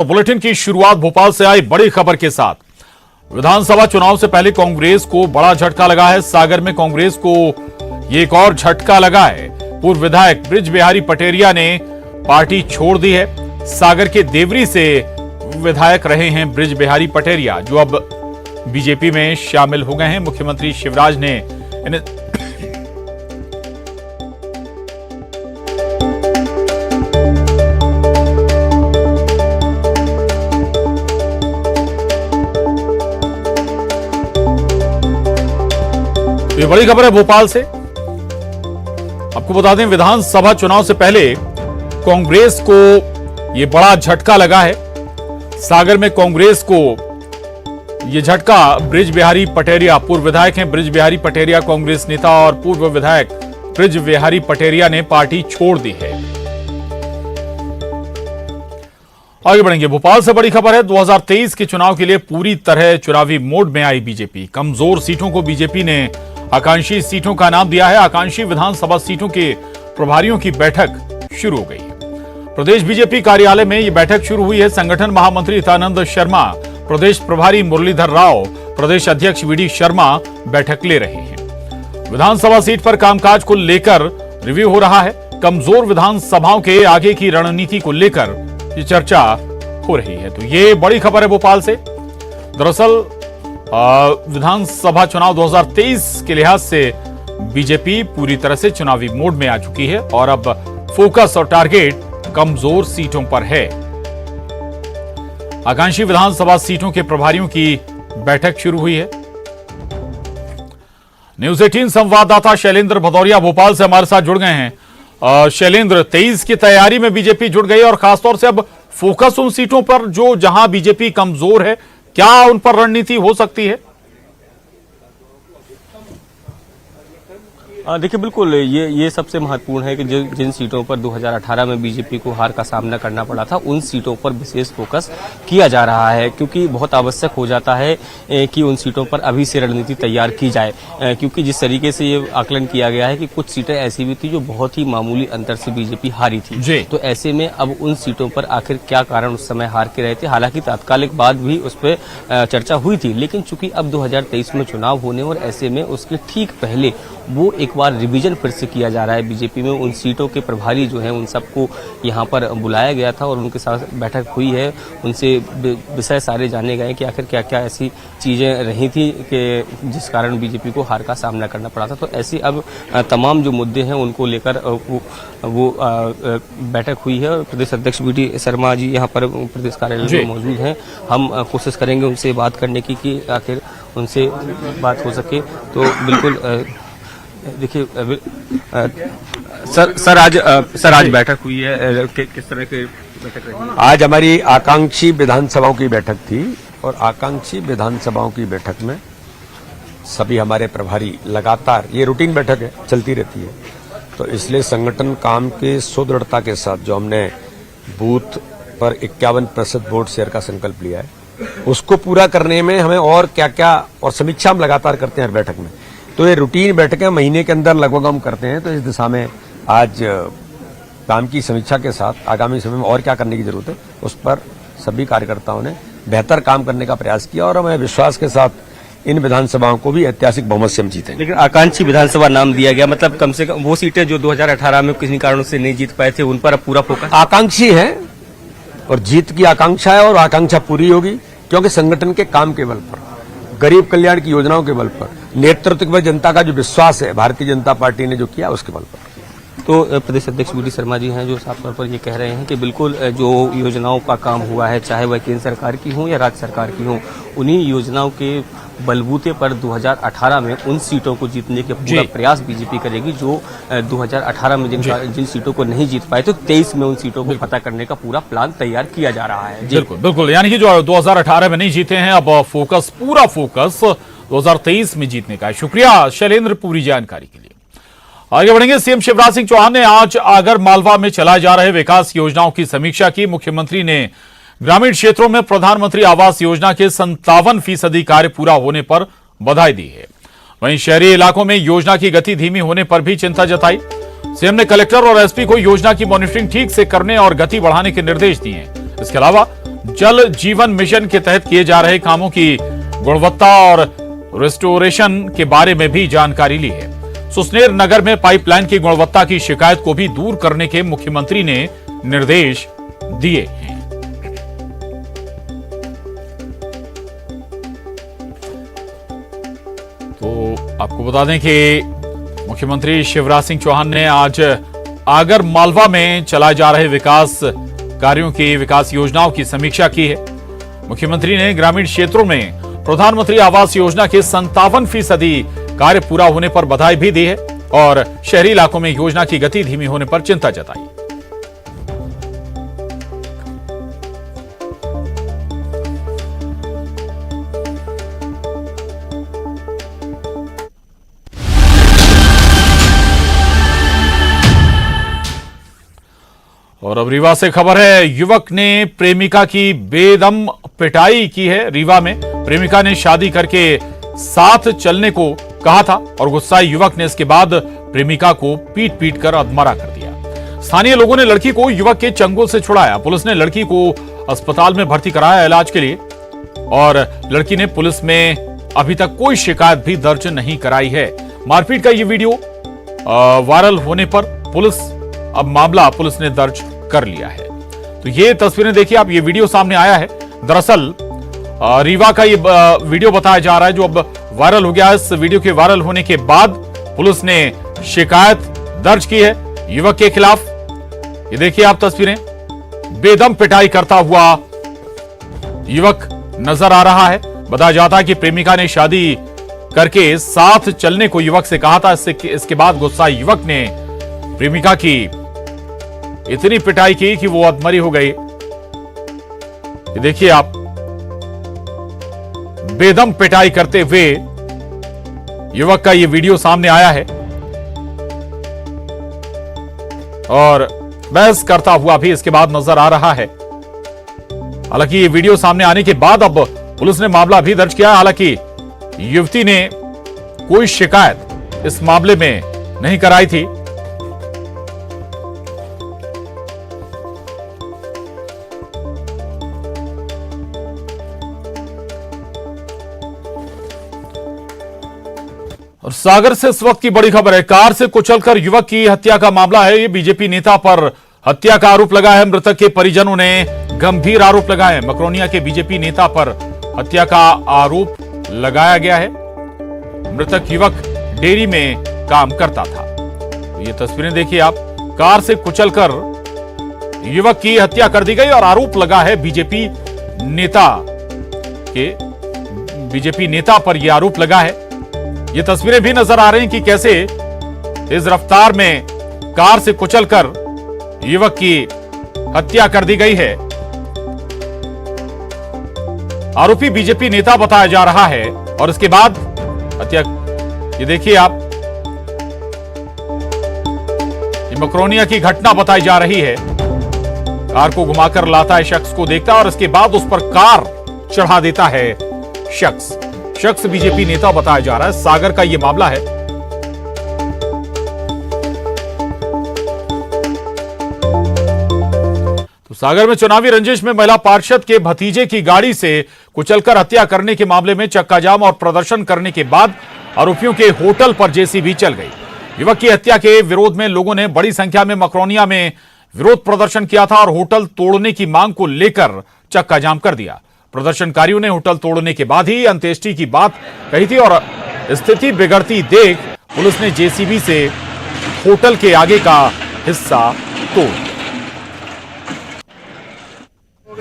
Bulletin की शुरुआत भोपाल से आई बड़ी खबर के साथ। विधानसभा चुनाव से पहले कांग्रेस को बड़ा झटका लगा है। सागर में कांग्रेस को ये एक और झटका लगा है। पूर्व विधायक बृज बिहारी पटेरिया ने पार्टी छोड़ दी है। सागर के देवरी से विधायक रहे हैं बृज बिहारी पटेरिया, जो अब बीजेपी में शामिल हो गए हैं। मुख्यमंत्री शिवराज ने इन्हें ये बड़ी खबर है भोपाल से। आपको बता दें, विधानसभा चुनाव से पहले कांग्रेस को यह बड़ा झटका लगा है। सागर में कांग्रेस को यह झटका बृज बिहारी पटेरिया, पूर्व विधायक हैं बृज बिहारी पटेरिया, कांग्रेस नेता और पूर्व विधायक बृज बिहारी पटेरिया ने पार्टी छोड़ दी है। आगे बढ़ेंगे। भोपाल से बड़ी खबर है। 2023 के चुनाव के लिए पूरी तरह चुनावी मोड में आई बीजेपी। कमजोर सीटों को बीजेपी ने आकांक्षी सीटों का नाम दिया है। आकांक्षी विधानसभा सीटों के प्रभारियों की बैठक शुरू हो गई है। प्रदेश बीजेपी कार्यालय में यह बैठक शुरू हुई है। संगठन महामंत्री हितानंद शर्मा, प्रदेश प्रभारी मुरलीधर राव, प्रदेश अध्यक्ष वीडी शर्मा बैठक ले रहे हैं। विधानसभा सीट पर कामकाज को लेकर रिव्यू हो रहा है। कमजोर विधानसभाओं के आगे की रणनीति को लेकर ये चर्चा हो रही है। तो ये बड़ी खबर है भोपाल से। दरअसल विधानसभा चुनाव 2023 के लिहाज से बीजेपी पूरी तरह से चुनावी मोड में आ चुकी है और अब फोकस और टारगेट कमजोर सीटों पर है। आकांक्षी विधानसभा सीटों के प्रभारियों की बैठक शुरू हुई है। न्यूज 18 संवाददाता शैलेंद्र भदौरिया भोपाल से हमारे साथ जुड़ गए हैं। शैलेंद्र, 23 की तैयारी में बीजेपी जुट गई और खासतौर से अब फोकस उन सीटों पर जो जहां बीजेपी कमजोर है, क्या उन पर रणनीति हो सकती है? देखिए, बिल्कुल ये सबसे महत्वपूर्ण है कि जिन सीटों पर 2018 में बीजेपी को हार का सामना करना पड़ा था, उन सीटों पर विशेष फोकस किया जा रहा है, क्योंकि बहुत आवश्यक हो जाता है कि उन सीटों पर अभी से रणनीति तैयार की जाए। क्योंकि जिस तरीके से ये आकलन किया गया है कि कुछ सीटें ऐसी भी थी जो बहुत ही मामूली अंतर से बीजेपी हारी थी, तो ऐसे में अब उन सीटों पर आखिर क्या कारण उस समय हार के रहे थे। हालांकि तात्कालिक बाद भी उस पर चर्चा हुई थी, लेकिन चूंकि अब 2023 में चुनाव होने और ऐसे में उसके ठीक पहले वो एक बार रिवीजन फिर से किया जा रहा है बीजेपी में। उन सीटों के प्रभारी जो हैं उन सबको यहाँ पर बुलाया गया था और उनके साथ बैठक हुई है। उनसे विषय सारे जाने गए कि आखिर क्या क्या ऐसी चीजें रही थी कि जिस कारण बीजेपी को हार का सामना करना पड़ा था। तो ऐसी अब तमाम जो मुद्दे हैं उनको लेकर वो बैठक हुई है और प्रदेश अध्यक्ष वीडी शर्मा जी यहाँ पर प्रदेश कार्यालय में मौजूद हैं। हम कोशिश करेंगे उनसे बात करने की कि आखिर उनसे बात हो सके। तो बिल्कुल देखिए सर आज बैठक हुई है, किस तरह की बैठक रही? आज हमारी आकांक्षी विधानसभाओं की बैठक थी और आकांक्षी विधानसभाओं की बैठक में सभी हमारे प्रभारी लगातार, ये रूटीन बैठक है, चलती रहती है, तो इसलिए संगठन काम के सुदृढ़ता के साथ जो हमने बूथ पर 51% वोट शेयर का संकल्प लिया है, उसको पूरा करने में हमें और क्या क्या, और समीक्षा हम लगातार करते हैं हर बैठक में। तो ये रूटीन बैठकें महीने के अंदर लगभग हम करते हैं। तो इस दिशा में आज काम की समीक्षा के साथ आगामी समय में और क्या करने की जरूरत है, उस पर सभी कार्यकर्ताओं ने बेहतर काम करने का प्रयास किया और हमें विश्वास के साथ इन विधानसभाओं को भी ऐतिहासिक बहुमत से हम जीतेंगे। लेकिन आकांक्षी विधानसभा नाम दिया गया, मतलब कम से कम वो सीटें जो 2018 में किसी कारणों से नहीं जीत पाए थे, उन पर अब पूरा फोकस। आकांक्षी है और जीत की आकांक्षा है और आकांक्षा पूरी होगी, क्योंकि संगठन के काम के बल पर, गरीब कल्याण की योजनाओं के बल पर, नेतृत्व पर जनता का जो विश्वास है भारतीय जनता पार्टी ने जो किया उसके बल पर। तो प्रदेश अध्यक्ष वीडी शर्मा जी हैं जो साफ तौर पर ये कह रहे हैं कि बिल्कुल जो योजनाओं का काम हुआ है, चाहे वह केंद्र सरकार की हो या राज्य सरकार की हो, उन्हीं योजनाओं के बलबूते पर 2018 में उन सीटों को जीतने के पूरा प्रयास बीजेपी करेगी जो 2018 में जिन सीटों को नहीं जीत पाए, तो 23 में उन सीटों को पता करने का पूरा प्लान तैयार किया जा रहा है। बिल्कुल बिल्कुल, यानी कि जो 2018 में नहीं जीते हैं, अब फोकस, पूरा फोकस 2023 में जीतने का है। शुक्रिया शैलेंद्र पूरी जानकारी के लिए। आगे बढ़ेंगे। सीएम शिवराज सिंह चौहान ने आज आगर मालवा में चलाए जा रहे विकास योजनाओं की समीक्षा की। मुख्यमंत्री ने ग्रामीण क्षेत्रों में प्रधानमंत्री आवास योजना के 57% कार्य पूरा होने पर बधाई दी है। वहीं शहरी इलाकों में योजना की गति धीमी होने पर भी चिंता जताई। सीएम ने कलेक्टर और एसपी को योजना की मॉनिटरिंग ठीक से करने और गति बढ़ाने के निर्देश दिए हैं। इसके अलावा जल जीवन मिशन के तहत किए जा रहे कामों की गुणवत्ता और रेस्टोरेशन के बारे में भी जानकारी ली है। सुसनेर नगर में पाइपलाइन की गुणवत्ता की शिकायत को भी दूर करने के मुख्यमंत्री ने निर्देश दिए हैं। तो आपको बता दें कि मुख्यमंत्री शिवराज सिंह चौहान ने आज आगर मालवा में चलाए जा रहे विकास कार्यों की विकास योजनाओं की समीक्षा की है। मुख्यमंत्री ने ग्रामीण क्षेत्रों में प्रधानमंत्री आवास योजना के 57% कार्य पूरा होने पर बधाई भी दी है और शहरी इलाकों में योजना की गति धीमी होने पर चिंता जताई। और अब रीवा से खबर है, युवक ने प्रेमिका की बेदम पिटाई की है। रीवा में प्रेमिका ने शादी करके साथ चलने को कहा था और गुस्साए युवक ने इसके बाद प्रेमिका को पीट पीट कर अधमरा कर दिया। स्थानीय लोगों ने लड़की को युवक के चंगुल से छुड़ाया। पुलिस ने लड़की को अस्पताल में भर्ती कराया इलाज के लिए और लड़की ने पुलिस में अभी तक कोई शिकायत भी दर्ज नहीं कराई है। मारपीट का ये वीडियो वायरल होने पर अब मामला पुलिस ने दर्ज कर लिया है। तो ये तस्वीरें देखिए आप, ये वीडियो सामने आया है। दरअसल रीवा का ये वीडियो बताया जा रहा है जो अब वायरल हो गया। इस वीडियो के वायरल होने के बाद पुलिस ने शिकायत दर्ज की है युवक के खिलाफ। ये देखिए आप तस्वीरें, बेदम पिटाई करता हुआ युवक नजर आ रहा है। बताया जाता है कि प्रेमिका ने शादी करके साथ चलने को युवक से कहा था। इसके बाद गुस्साए युवक ने प्रेमिका की इतनी पिटाई की कि वो अधमरी हो गई। ये देखिए आप, बेदम पिटाई करते हुए युवक का ये वीडियो सामने आया है और बहस करता हुआ भी इसके बाद नजर आ रहा है। हालांकि ये वीडियो सामने आने के बाद अब पुलिस ने मामला भी दर्ज किया। हालांकि युवती ने कोई शिकायत इस मामले में नहीं कराई थी। और सागर से इस वक्त की बड़ी खबर है, कार से कुचलकर युवक की हत्या का मामला है। ये बीजेपी नेता पर हत्या का आरोप लगा है। मृतक के परिजनों ने गंभीर आरोप लगाए हैं। मकरोनिया के बीजेपी नेता पर हत्या का आरोप लगाया गया है। मृतक युवक डेयरी में काम करता था। तो ये तस्वीरें देखिए आप, कार से कुचलकर युवक की हत्या कर दी गई और आरोप लगा है बीजेपी नेता पर यह आरोप लगा है। ये तस्वीरें भी नजर आ रही हैं कि कैसे तेज रफ्तार में कार से कुचलकर युवक की हत्या कर दी गई है। आरोपी बीजेपी नेता बताया जा रहा है और इसके बाद हत्या, ये देखिए आप, ये मकरोनिया की घटना बताई जा रही है। कार को घुमाकर लाता है शख्स को देखता है और इसके बाद उस पर कार चढ़ा देता है शख्स बीजेपी नेता बताया जा रहा है। सागर का यह मामला है। तो सागर में चुनावी रंजिश में महिला पार्षद के भतीजे की गाड़ी से कुचलकर हत्या करने के मामले में चक्काजाम और प्रदर्शन करने के बाद आरोपियों के होटल पर जेसीबी चल गई। युवक की हत्या के विरोध में लोगों ने बड़ी संख्या में मकरोनिया में विरोध प्रदर्शन किया था और होटल तोड़ने की मांग को लेकर चक्काजाम कर दिया। प्रदर्शनकारियों ने होटल तोड़ने के बाद ही अंत्येष्टि की बात कही थी और स्थिति बिगड़ती देख पुलिस ने जेसीबी से होटल के आगे का हिस्सा तोड़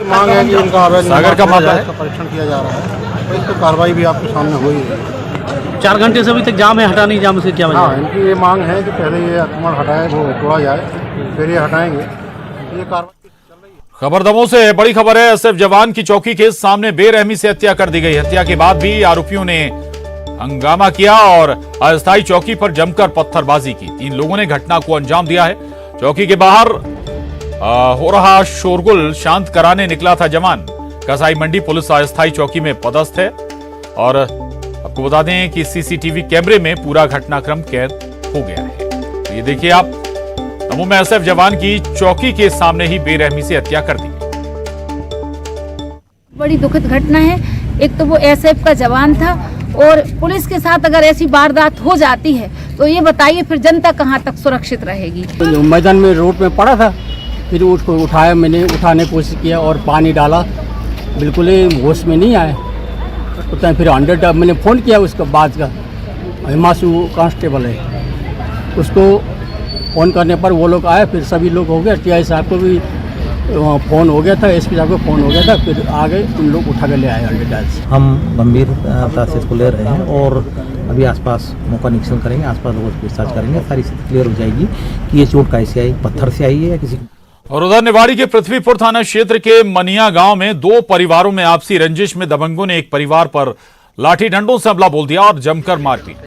मांग है कि इनका अवैध सागर का मामला है। परीक्षण किया जा रहा है तो इस पर कार्रवाई भी आपके सामने हुई है। 4 घंटे से अभी तक जाम है, हटा नहीं जाम, उसकी क्या वजह हाँ, है? इनकी ये मांग है कि पहले ये अतिक्रमण हटाए, वो तोड़ा जाए, फिर ये हटाएंगे। ये कार्रवाई खबर दमोह से बड़ी खबर है, एसएफ जवान की चौकी के सामने बेरहमी से हत्या कर दी गई। हत्या के बाद भी आरोपियों ने हंगामा किया और अस्थायी चौकी पर जमकर पत्थरबाजी की। 3 लोगों ने घटना को अंजाम दिया है। चौकी के बाहर हो रहा शोरगुल शांत कराने निकला था जवान। कसाई मंडी पुलिस अस्थायी चौकी में पदस्थ है और आपको बता दें कि सीसीटीवी कैमरे में पूरा घटनाक्रम कैद हो गया है। तो ये देखिए आप, दमोह में एसएफ जवान की चौकी के सामने ही बेरहमी से हत्या कर दी। बड़ी दुखद घटना है। एक तो वो एसएफ का जवान था और पुलिस के साथ अगर ऐसी वारदात हो जाती है तो ये बताइए फिर जनता कहाँ तक सुरक्षित रहेगी। जो मैदान में रोड में पड़ा था, फिर उसको उठाया, मैंने उठाने की कोशिश किया और पानी डाला, बिल्कुल ही होश में नहीं आए। तो फिर 100 मैंने फ़ोन किया उसके बाद का, हिमांशु कांस्टेबल है, उसको फ़ोन करने पर वो लोग आए, फिर सभी लोग हो गए। टीआई साहब को भी फ़ोन हो गया था, एसपी साहब को फ़ोन हो गया था, फिर आगे उन लोग उठा कर ले आए 100। हम गंभीरता से इसको ले रहे हैं और अभी आसपास मौका निरीक्षण करेंगे, आसपास लोगों से पूछताछ करेंगे, सारी स्थिति क्लियर हो जाएगी कि ये चोट कैसे आई, पत्थर से आई है या किसी। और उधर निवाड़ी के पृथ्वीपुर थाना क्षेत्र के मनिया गांव में 2 परिवारों में आपसी रंजिश में दबंगों ने एक परिवार पर लाठी डंडों से हमला बोल दिया और जमकर मारपीट।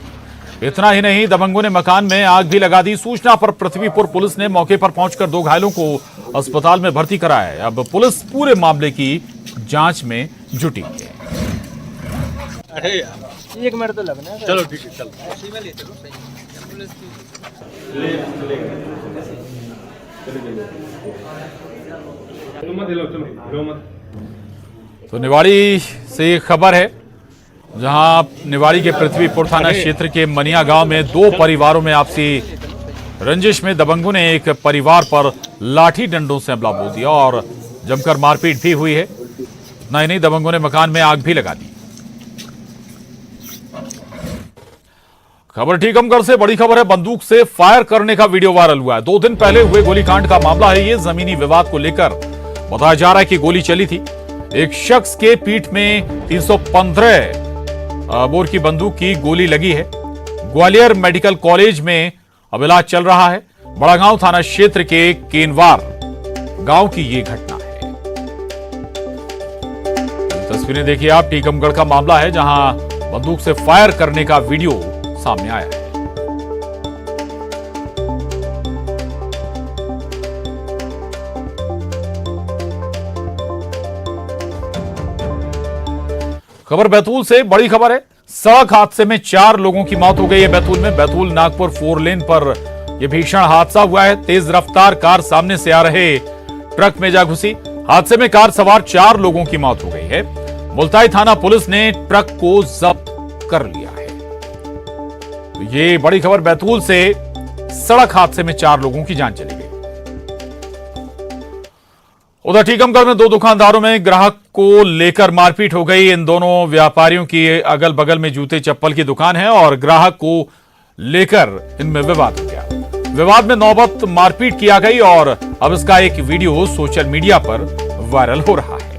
इतना ही नहीं, दबंगों ने मकान में आग भी लगा दी। सूचना पर पृथ्वीपुर पुलिस ने मौके पर पहुंचकर 2 घायलों को अस्पताल में भर्ती कराया है। अब पुलिस पूरे मामले की जांच में जुटी है। एक मिनट तो लगना है। चलो ठीक है, चलो। तो निवाड़ी से एक खबर है, जहां निवाड़ी के पृथ्वीपुर थाना क्षेत्र के मनिया गांव में 2 परिवारों में आपसी रंजिश में दबंगों ने एक परिवार पर लाठी डंडों से हमला बोल दिया और जमकर मारपीट भी हुई है। इतना ही नहीं, दबंगों ने मकान में आग भी लगा दी। खबर टीकमगढ़ से बड़ी खबर है, बंदूक से फायर करने का वीडियो वायरल हुआ है। 2 दिन पहले हुए गोलीकांड का मामला है ये। जमीनी विवाद को लेकर बताया जा रहा है कि गोली चली थी। एक शख्स के पीठ में 315 बोर की बंदूक की गोली लगी है। ग्वालियर मेडिकल कॉलेज में अब इलाज चल रहा है। बड़ागांव थाना क्षेत्र के केनवार गांव की ये घटना है। तस्वीरें देखिए आप, टीकमगढ़ का मामला है जहां बंदूक से फायर करने का वीडियो सामने आया है। खबर बैतूल से बड़ी खबर है, सड़क हादसे में 4 लोगों की मौत हो गई है। बैतूल में बैतूल नागपुर 4 लेन पर यह भीषण हादसा हुआ है। तेज रफ्तार कार सामने से आ रहे ट्रक में जा घुसी। हादसे में कार सवार 4 लोगों की मौत हो गई है। मुल्ताई थाना पुलिस ने ट्रक को जब्त कर लिया है। तो ये बड़ी खबर बैतूल से, सड़क हादसे में 4 लोगों की जान चली गई। उधर टीकमगढ़ में 2 दुकानदारों में ग्राहक को लेकर मारपीट हो गई। इन दोनों व्यापारियों की अगल बगल में जूते चप्पल की दुकान है और ग्राहक को लेकर इनमें विवाद हो गया। विवाद में नौबत मारपीट किया गई और अब इसका एक वीडियो सोशल मीडिया पर वायरल हो रहा है।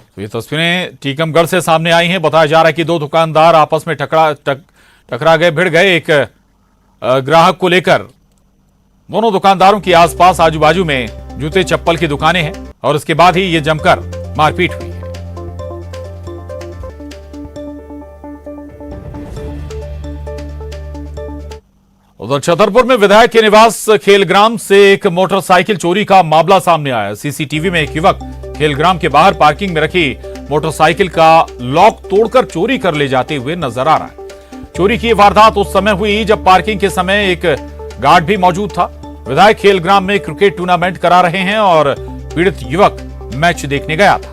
तो ये तस्वीरें टीकमगढ़ से सामने आई हैं। बताया जा रहा है कि 2 दुकानदार आपस में टकरा गए, भिड़ गए। एक ग्राहक को लेकर दोनों दुकानदारों की आसपास आजू बाजू में जूते चप्पल की दुकानें हैं और उसके बाद ही ये जमकर मारपीट हुई है। उधर छतरपुर में विधायक के निवास खेलग्राम से एक मोटरसाइकिल चोरी का मामला सामने आया। सीसीटीवी में एक युवक खेलग्राम के बाहर पार्किंग में रखी मोटरसाइकिल का लॉक तोड़कर चोरी कर ले जाते हुए नजर आ रहा है। चोरी की वारदात उस समय हुई जब पार्किंग के समय एक गार्ड भी मौजूद था। विधायक खेलग्राम में क्रिकेट टूर्नामेंट करा रहे हैं और पीड़ित युवक मैच देखने गया था।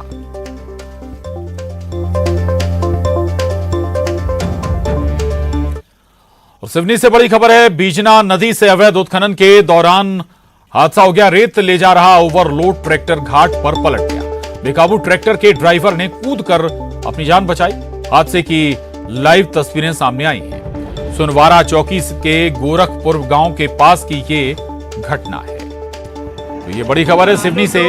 और सिवनी से बड़ी खबर है, बीजना नदी से अवैध उत्खनन के दौरान हादसा हो गया। रेत ले जा रहा ओवरलोड ट्रैक्टर घाट पर पलट गया। बेकाबू ट्रैक्टर के ड्राइवर ने कूदकर अपनी जान बचाई। हादसे की लाइव तस्वीरें सामने आई हैं। सुनवारा चौकी के गोरखपुर गांव के पास की ये घटना है। तो ये बड़ी खबर है सिवनी से,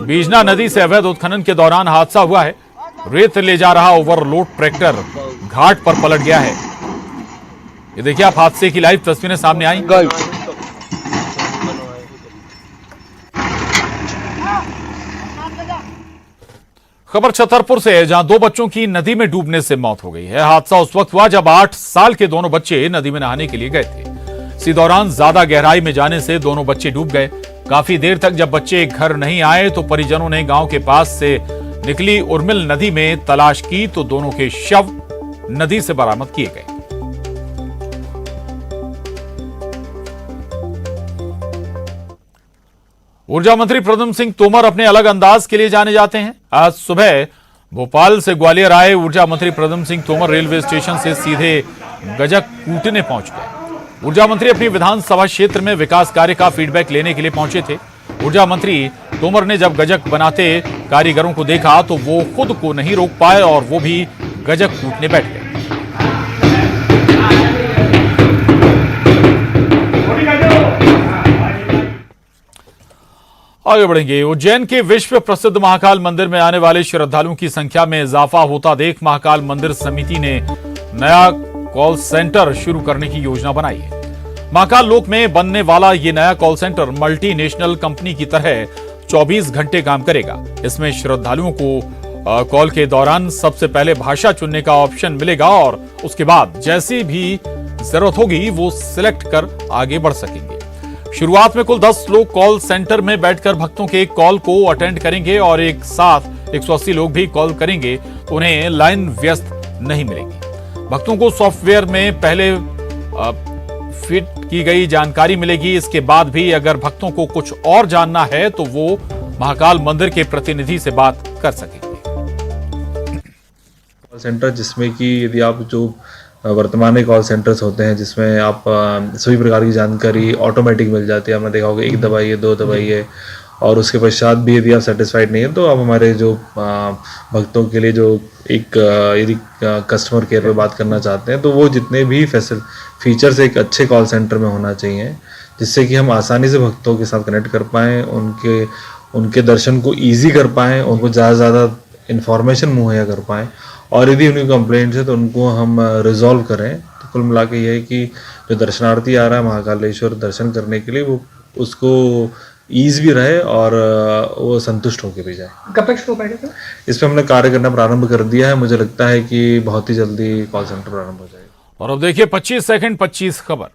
बीजना नदी से अवैध उत्खनन के दौरान हादसा हुआ है। रेत ले जा रहा ओवरलोड ट्रैक्टर घाट पर पलट गया है। ये देखिए आप, हादसे की लाइव तस्वीरें सामने आई। खबर छतरपुर से है, जहां 2 बच्चों की नदी में डूबने से मौत हो गई है। हादसा उस वक्त हुआ जब 8 साल के दोनों बच्चे नदी में नहाने के लिए गए थे। इसी दौरान ज्यादा गहराई में जाने से दोनों बच्चे डूब गए। काफी देर तक जब बच्चे घर नहीं आए तो परिजनों ने गांव के पास से निकली उर्मिल नदी में तलाश की तो दोनों के शव नदी से बरामद किए गए। ऊर्जा मंत्री प्रद्युम्न सिंह तोमर अपने अलग अंदाज के लिए जाने जाते हैं। आज सुबह भोपाल से ग्वालियर आए ऊर्जा मंत्री प्रद्युम्न सिंह तोमर रेलवे स्टेशन से सीधे गजक कूटने पहुंच गए। ऊर्जा मंत्री अपनी विधानसभा क्षेत्र में विकास कार्य का फीडबैक लेने के लिए पहुंचे थे। ऊर्जा मंत्री तोमर ने जब गजक बनाते कारीगरों को देखा तो वो खुद को नहीं रोक पाए और वो भी गजक कूटने बैठ गए। आगे बढ़ेंगे। उज्जैन के विश्व प्रसिद्ध महाकाल मंदिर में आने वाले श्रद्धालुओं की संख्या में इजाफा होता देख महाकाल मंदिर समिति ने नया कॉल सेंटर शुरू करने की योजना बनाई है। महाकाल लोक में बनने वाला ये नया कॉल सेंटर मल्टीनेशनल कंपनी की तरह 24 घंटे काम करेगा। इसमें श्रद्धालुओं को कॉल के दौरान सबसे पहले भाषा चुनने का ऑप्शन मिलेगा और उसके बाद जैसी भी जरूरत होगी वो सिलेक्ट कर आगे बढ़ सकेंगे। शुरुआत में कुल 10 लोग कॉल सेंटर में बैठकर भक्तों के कॉल को अटेंड करेंगे और एक साथ 180 लोग भी कॉल करेंगे तो उन्हें लाइन व्यस्त नहीं मिलेगी। भक्तों को सॉफ्टवेयर में पहले फिट की गई जानकारी मिलेगी। इसके बाद भी अगर भक्तों को कुछ और जानना है तो वो महाकाल मंदिर के प्रतिनिधि से बात कर सकेंगे। कॉल सेंटर जिसमें कि यदि आप जो वर्तमान में कॉल सेंटर्स होते हैं जिसमें आप सभी प्रकार की जानकारी ऑटोमेटिक मिल जाती है। आपने देखा होगा 1 दबाइए 2 दबाइए और उसके पश्चात भी यदि आप सेटिस्फाइड नहीं है तो आप हमारे जो भक्तों के लिए जो एक यदि कस्टमर केयर पे बात करना चाहते हैं तो वो जितने भी फीचर्स एक अच्छे कॉल सेंटर में होना चाहिए जिससे कि हम आसानी से भक्तों के साथ कनेक्ट कर पाएँ, उनके दर्शन को ईजी कर पाएँ, उनको ज़्यादा से ज़्यादा इन्फॉर्मेशन मुहैया कर पाएँ और यदि उनकी कंप्लेंट्स है तो उनको हम रिजॉल्व करें। तो कुल मिला के ये है कि जो दर्शनार्थी आ रहा है महाकालेश्वर दर्शन करने के लिए वो उसको ईज भी रहे और वो संतुष्ट होकर भी जाए। कब तक शुरू हो पाएगा? इस पर हमने कार्य करना प्रारंभ कर दिया है। मुझे लगता है कि बहुत ही जल्दी कॉल सेंटर प्रारंभ हो जाएगा। और अब देखिए 25 सेकंड 25 खबर।